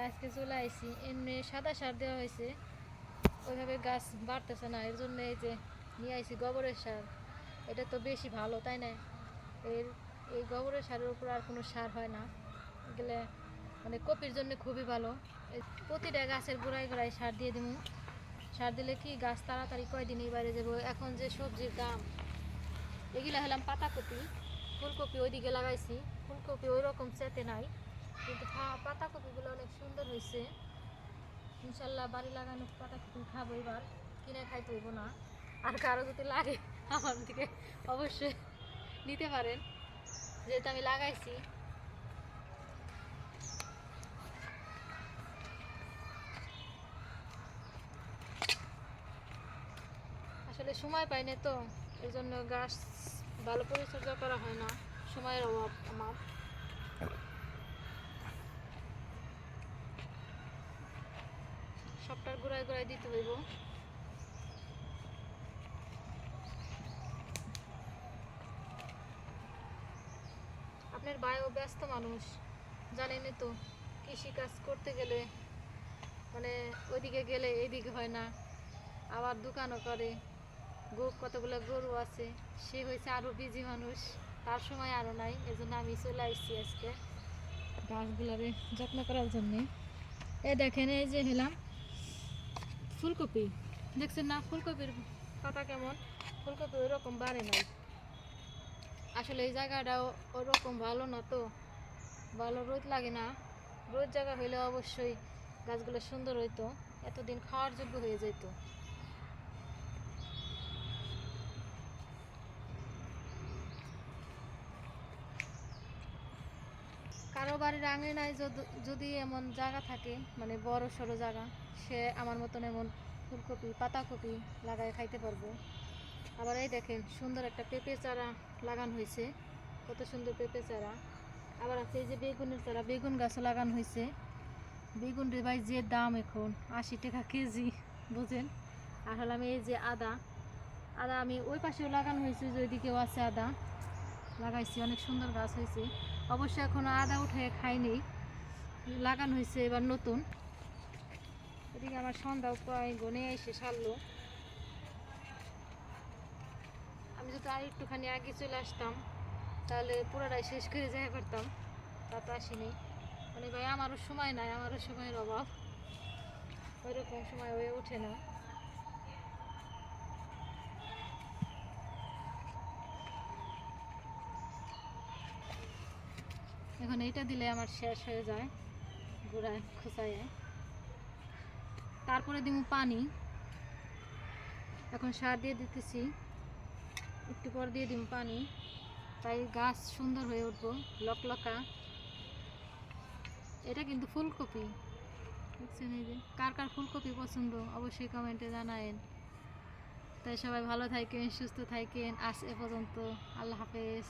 তাই আজকে চলে আইছি। এমনি সাদা সার দেওয়া হয়েছে, ওইভাবে গাছ বাড়তেছে না, এর জন্য এই যে নিয়ে আইছি গোবরের সার। এটা তো বেশি ভালো, তাই না? এর এই গোবরের সারের উপর আর কোনো সার হয় না, এগুলো মানে কপির জন্য খুবই ভালো। প্রতিটা গাছের গোড়ায় গোড়ায় সার দিয়ে দিব। সার দিলে কি গাছ তাড়াতাড়ি কয়দিনই বাইরে যাবো। এখন যে সবজির দাম, এগুলা হলাম পাতাকপি, ফুলকপি ওইদিকে লাগাইছি। ফুলকপি ওই রকম চেতে নাই, কিন্তু পাতাকপিগুলো অনেক সুন্দর হয়েছে। ইনশাল্লাহ বাড়ি লাগানো পাতাকপি খাবো এবার, কিনে খাইতে হইব না। আর কারো যদি লাগে আমার দিকে অবশ্যই নিতে পারেন, যেহেতু আমি লাগাইছি। আসলে সময় পাই না তো, এই জন্য গাছ ভালো পরিচর্যা করা হয় না, সময়ের অভাব আমার। সবটার গোড়ায় গোড়ায় দিতে হইব। আপনার ভাইও ব্যস্ত মানুষ, জানেনই তো, কৃষি কাজ করতে গেলে মানে ওইদিকে গেলে এইদিকে হয় না, আবার দোকানও করে, কতগুলো গরু আছে, সে হয়েছে আরও বিজি মানুষ, তার সময় আরও নাই। এজন্য আমি চলে আসছি আজকে গাছগুলারে যত্ন করার জন্যে। এই দেখেন, এই যে হেলাম ফুলকপি, দেখছেন না ফুলকপির পাতা কেমন? ফুলকপি ওই রকম বাড়ে নাই। আসলে এই জায়গাটাও ওরকম ভালো না তো, ভালো রোদ লাগে না। রোদ জায়গা হইলে অবশ্যই গাছগুলো সুন্দর হইতো, এতদিন খাওয়ার যোগ্য হয়ে যেত। কারো বাড়ির আঙিনায় যদি এমন জায়গা থাকে, মানে বড় সড়ো জায়গা, সে আমার মতন এমন ফুলকপি পাতাকপি লাগায় খাইতে পারবো। আবার এই দেখেন সুন্দর একটা পেঁপে চারা লাগানো হয়েছে, কত সুন্দর পেঁপে চারা। আবার আছে এই যে বেগুনের চারা, বেগুন গাছও লাগানো হয়েছে। বেগুন রে ভাই যে দাম এখন, 80 টাকা কেজি, বুঝেন। আর হলাম এই যে আদা, আদা আমি ওই পাশেও লাগানো হয়েছে, যে ওইদিকেও আছে আদা লাগাইছি, অনেক সুন্দর গাছ হয়েছে। অবশ্য এখনো আদা উঠে খাইনি, লাগানো হয়েছে এবার নতুন। এদিকে আমার সন্ধ্যাও প্রায় গনে এসে সারলো। আমি যদি আর একটুখানি আগে চলে আসতাম, তাহলে পুরোটাই শেষ করে যেতে পারতাম, তা তো আসিনি। মানে ভাই আমারও সময় নাই, আমারও সময়ের অভাব, ওই রকম সময় হয়ে ওঠে না। এখন এইটা দিলে আমার শেষ হয়ে যায়, গোড়ায় খোঁচায়। তারপরে দিব পানি, এখন সার দিয়ে দিতেছি, একটু পর দিয়ে দিব পানি, তাই গাছ সুন্দর হয়ে উঠবো লকলকা। এটা কিন্তু ফুলকপি, দেখছেন? এই যে কার কার ফুলকপি পছন্দ অবশ্যই কমেন্টে জানায়েন। তাই সবাই ভালো থাকেন, সুস্থ থাকেন, আজ এ পর্যন্ত, আল্লাহ হাফেজ।